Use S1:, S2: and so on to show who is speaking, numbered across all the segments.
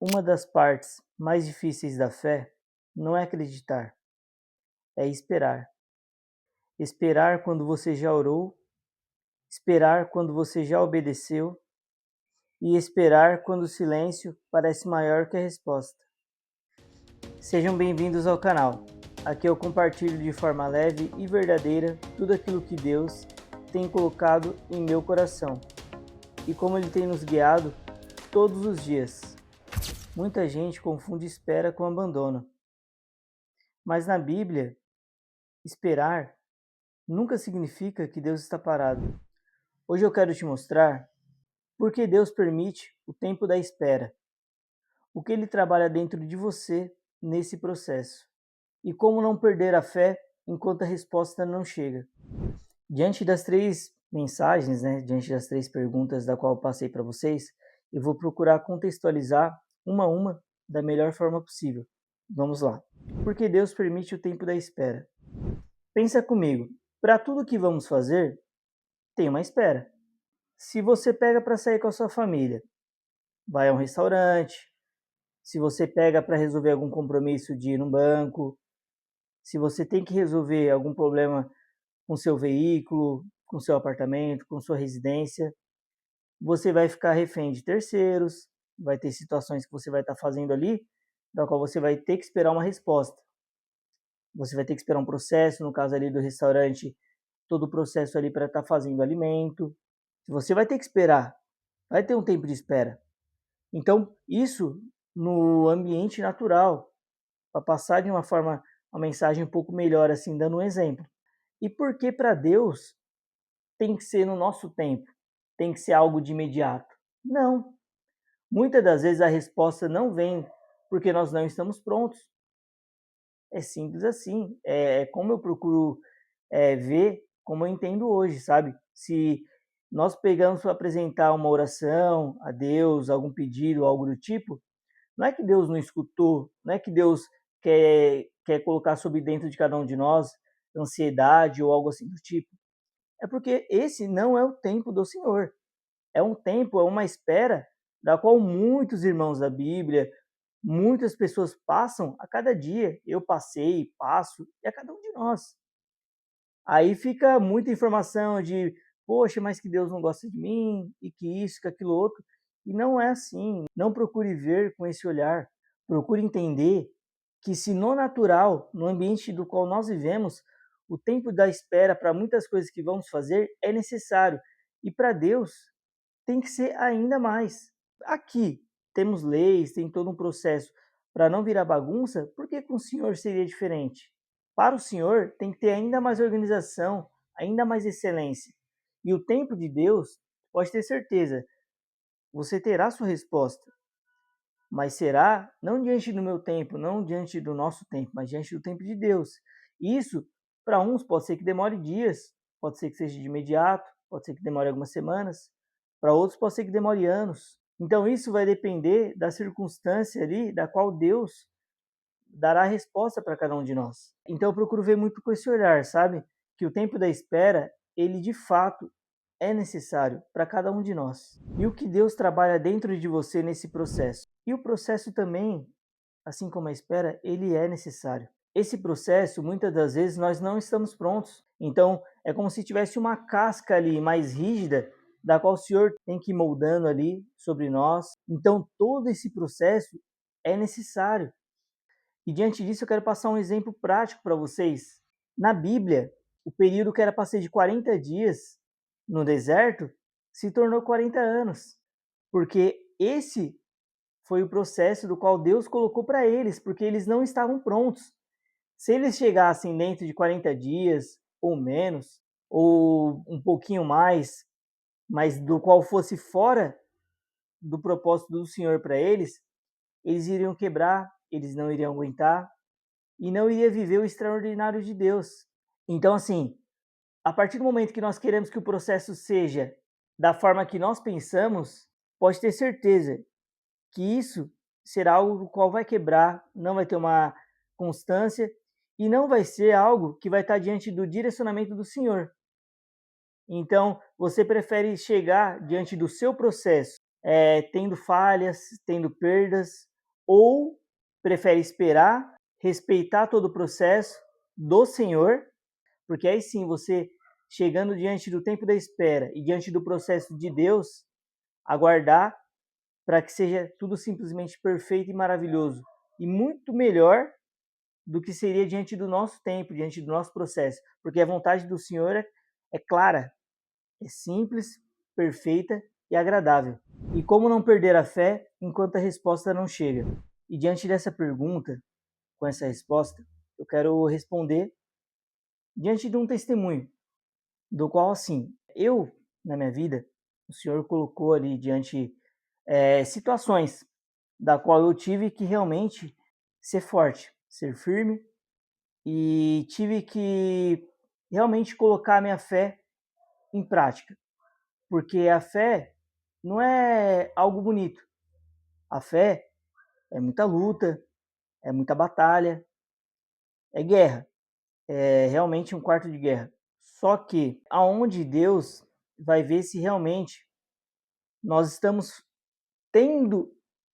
S1: Uma das partes mais difíceis da fé não é acreditar, é esperar. Esperar quando você já orou, esperar quando você já obedeceu e esperar quando o silêncio parece maior que a resposta. Sejam bem-vindos ao canal. Aqui eu compartilho de forma leve e verdadeira tudo aquilo que Deus tem colocado em meu coração e como Ele tem nos guiado todos os dias. Muita gente confunde espera com abandono, mas na Bíblia, esperar nunca significa que Deus está parado. Hoje eu quero te mostrar por que Deus permite o tempo da espera, o que Ele trabalha dentro de você nesse processo e como não perder a fé enquanto a resposta não chega. Diante das três mensagens, diante das três perguntas da qual eu passei para vocês, eu vou procurar contextualizar uma a uma da melhor forma possível. Vamos lá. Por que Deus permite o tempo da espera? Pensa comigo, para tudo que vamos fazer, tem uma espera. Se você pega para sair com a sua família, vai a um restaurante, se você pega para resolver algum compromisso de ir no banco, se você tem que resolver algum problema com seu veículo, com seu apartamento, com sua residência, você vai ficar refém de terceiros, vai ter situações que você vai estar fazendo ali, da qual você vai ter que esperar uma resposta. Você vai ter que esperar um processo, no caso ali do restaurante, todo o processo ali para estar fazendo alimento. Você vai ter que esperar, vai ter um tempo de espera. Então, isso no ambiente natural, para passar de uma forma, uma mensagem um pouco melhor, assim, dando um exemplo. E por que para Deus tem que ser no nosso tempo? Tem que ser algo de imediato? Não. Muitas das vezes a resposta não vem porque nós não estamos prontos. É simples assim. É como eu procuro ver, como eu entendo hoje, sabe? Se nós pegamos para apresentar uma oração a Deus, algum pedido, algo do tipo, não é que Deus não escutou, não é que Deus quer colocar sobre dentro de cada um de nós ansiedade ou algo assim do tipo. É porque esse não é o tempo do Senhor. É um tempo, é uma espera da qual muitos irmãos da Bíblia, muitas pessoas passam a cada dia. Eu passei, passo, e a cada um de nós. Aí fica muita informação de, poxa, mas que Deus não gosta de mim, e que isso, que aquilo outro. E não é assim. Não procure ver com esse olhar. Procure entender que se no natural, no ambiente do qual nós vivemos, o tempo da espera para muitas coisas que vamos fazer é necessário. E para Deus tem que ser ainda mais. Aqui temos leis, tem todo um processo para não virar bagunça, por que com o Senhor seria diferente? Para o Senhor tem que ter ainda mais organização, ainda mais excelência. E o tempo de Deus, pode ter certeza, você terá sua resposta, mas será não diante do meu tempo, não diante do nosso tempo, mas diante do tempo de Deus. Isso, para uns, pode ser que demore dias, pode ser que seja de imediato, pode ser que demore algumas semanas, para outros pode ser que demore anos. Então isso vai depender da circunstância ali, da qual Deus dará a resposta para cada um de nós. Então eu procuro ver muito com esse olhar, sabe? Que o tempo da espera, ele de fato é necessário para cada um de nós. E o que Deus trabalha dentro de você nesse processo. E o processo também, assim como a espera, ele é necessário. Esse processo, muitas das vezes, nós não estamos prontos. Então, é como se tivesse uma casca ali mais rígida, da qual o Senhor tem que ir moldando ali sobre nós. Então, todo esse processo é necessário. E diante disso, eu quero passar um exemplo prático para vocês. Na Bíblia, o período que era para ser de 40 dias no deserto se tornou 40 anos. Porque esse foi o processo do qual Deus colocou para eles, porque eles não estavam prontos. Se eles chegassem dentro de 40 dias, ou menos, ou um pouquinho mais, mas do qual fosse fora do propósito do Senhor para eles, eles iriam quebrar, eles não iriam aguentar e não iria viver o extraordinário de Deus. Então, assim, a partir do momento que nós queremos que o processo seja da forma que nós pensamos, pode ter certeza que isso será algo do qual vai quebrar, não vai ter uma constância e não vai ser algo que vai estar diante do direcionamento do Senhor. Então, você prefere chegar diante do seu processo tendo falhas, tendo perdas, ou prefere esperar, respeitar todo o processo do Senhor, porque aí sim você, chegando diante do tempo da espera e diante do processo de Deus, aguardar para que seja tudo simplesmente perfeito e maravilhoso, e muito melhor do que seria diante do nosso tempo, diante do nosso processo, porque a vontade do Senhor é clara, é simples, perfeita e agradável. E como não perder a fé enquanto a resposta não chega? E diante dessa pergunta, com essa resposta, eu quero responder diante de um testemunho, do qual, assim, eu, na minha vida, o Senhor colocou ali diante situações da qual eu tive que realmente ser forte, ser firme, e tive que realmente colocar a minha fé em prática, porque a fé não é algo bonito. A fé é muita luta, é muita batalha, é guerra, é realmente um quarto de guerra. Só que aonde Deus vai ver se realmente nós estamos tendo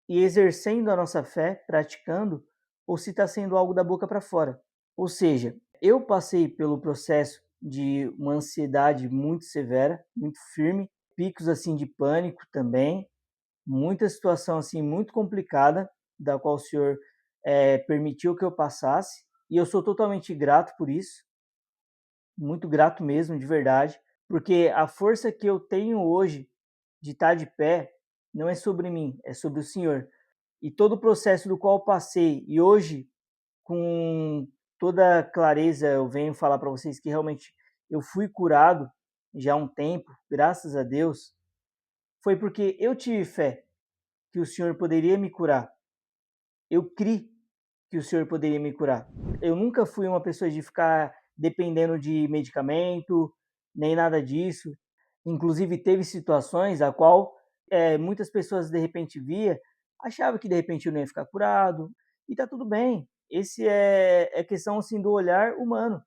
S1: e exercendo a nossa fé, praticando, ou se está sendo algo da boca para fora. Ou seja, eu passei pelo processo de uma ansiedade muito severa, muito firme, picos assim de pânico também, muita situação assim muito complicada, da qual o Senhor permitiu que eu passasse, e eu sou totalmente grato por isso, muito grato mesmo, de verdade, porque a força que eu tenho hoje de estar de pé não é sobre mim, é sobre o Senhor. E todo o processo do qual eu passei, e hoje, com toda clareza, eu venho falar para vocês que realmente eu fui curado já há um tempo, graças a Deus, foi porque eu tive fé que o Senhor poderia me curar. Eu criei que o Senhor poderia me curar. Eu nunca fui uma pessoa de ficar dependendo de medicamento, nem nada disso. Inclusive, teve situações a qual muitas pessoas de repente via, achava que de repente eu não ia ficar curado, e tá tudo bem. Esse é questão assim do olhar humano.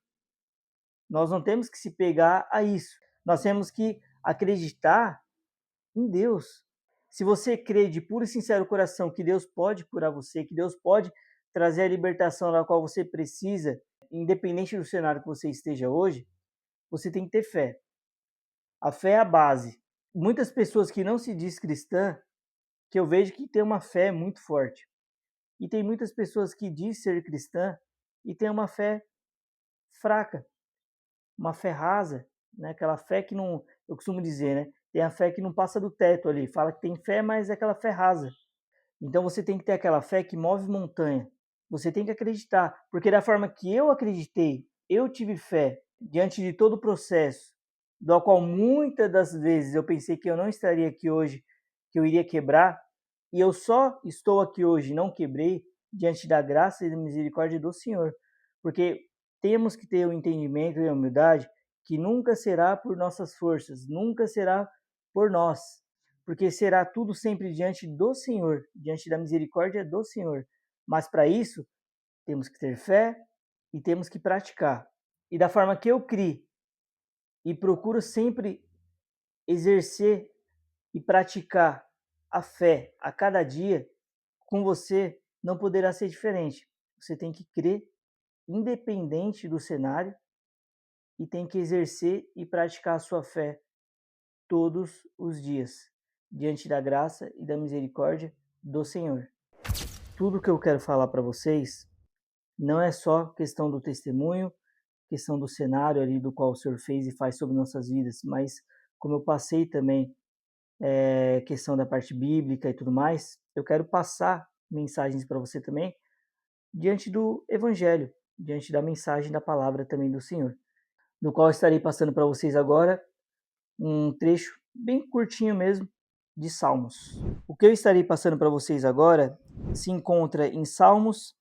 S1: Nós não temos que se pegar a isso. Nós temos que acreditar em Deus. Se você crê de puro e sincero coração que Deus pode curar você, que Deus pode trazer a libertação da qual você precisa, independente do cenário que você esteja hoje, você tem que ter fé. A fé é a base. Muitas pessoas que não se diz cristã, que eu vejo que tem uma fé muito forte. E tem muitas pessoas que diz ser cristã e tem uma fé fraca, uma fé rasa, né? Aquela fé que não, eu costumo dizer, né? Tem a fé que não passa do teto ali, fala que tem fé, mas é aquela fé rasa. Então você tem que ter aquela fé que move montanha. Você tem que acreditar, porque da forma que eu acreditei, eu tive fé diante de todo o processo, do qual muitas das vezes eu pensei que eu não estaria aqui hoje, que eu iria quebrar, e eu só estou aqui hoje, não quebrei, diante da graça e da misericórdia do Senhor. Porque temos que ter o entendimento e a humildade que nunca será por nossas forças, nunca será por nós, porque será tudo sempre diante do Senhor, diante da misericórdia do Senhor. Mas para isso, temos que ter fé e temos que praticar. E da forma que eu criei e procuro sempre exercer e praticar a fé a cada dia, com você não poderá ser diferente. Você tem que crer independente do cenário e tem que exercer e praticar a sua fé todos os dias, diante da graça e da misericórdia do Senhor. Tudo que eu quero falar para vocês não é só questão do testemunho, questão do cenário ali do qual o Senhor fez e faz sobre nossas vidas, mas como eu passei também questão da parte bíblica e tudo mais, eu quero passar mensagens para você também diante do Evangelho, diante da mensagem da palavra também do Senhor, no qual eu estarei passando para vocês agora um trecho bem curtinho mesmo de Salmos. O que eu estarei passando para vocês agora se encontra em Salmos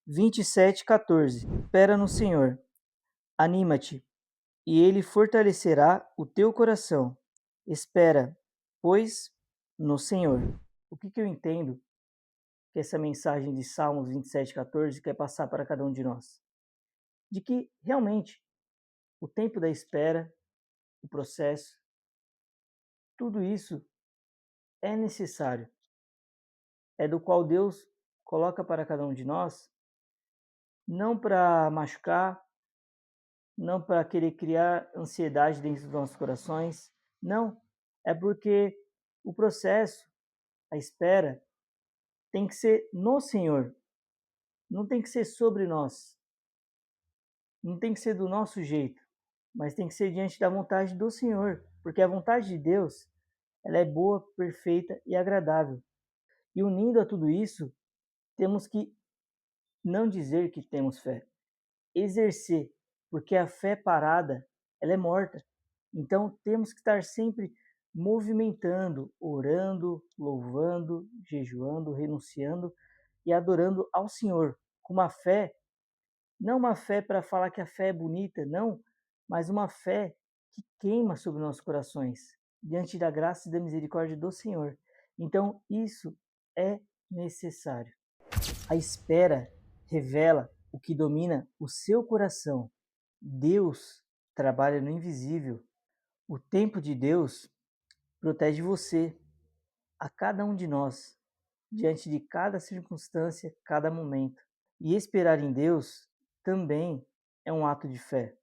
S1: 27:14. Espera no Senhor, anima-te, e Ele fortalecerá o teu coração. Espera, pois, no Senhor. O que eu entendo que essa mensagem de Salmos 27:14 quer passar para cada um de nós? De que, realmente, o tempo da espera, o processo, tudo isso é necessário, é do qual Deus coloca para cada um de nós, não para machucar, não para querer criar ansiedade dentro dos nossos corações, não, é porque o processo, a espera, tem que ser no Senhor, não tem que ser sobre nós, não tem que ser do nosso jeito, mas tem que ser diante da vontade do Senhor, porque a vontade de Deus, ela é boa, perfeita e agradável. E unindo a tudo isso, temos que não dizer que temos fé, exercer, porque a fé parada, ela é morta. Então temos que estar sempre movimentando, orando, louvando, jejuando, renunciando e adorando ao Senhor com uma fé, não uma fé para falar que a fé é bonita, não, mas uma fé que queima sobre nossos corações, diante da graça e da misericórdia do Senhor. Então isso é necessário. A espera revela o que domina o seu coração. Deus trabalha no invisível. O tempo de Deus protege você, a cada um de nós, diante de cada circunstância, cada momento. E esperar em Deus também é um ato de fé.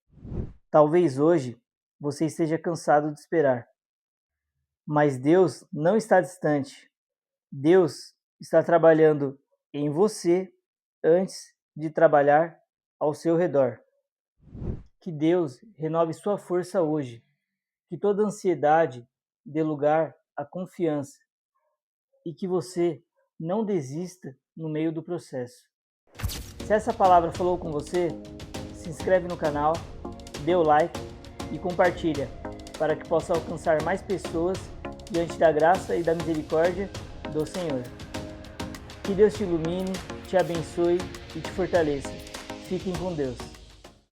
S1: Talvez hoje você esteja cansado de esperar, mas Deus não está distante. Deus está trabalhando em você antes de trabalhar ao seu redor. Que Deus renove sua força hoje. Que toda ansiedade dê lugar à confiança. E que você não desista no meio do processo. Se essa palavra falou com você, se inscreve no canal, dê o like e compartilha para que possa alcançar mais pessoas diante da graça e da misericórdia do Senhor. Que Deus te ilumine, te abençoe e te fortaleça. Fiquem com Deus.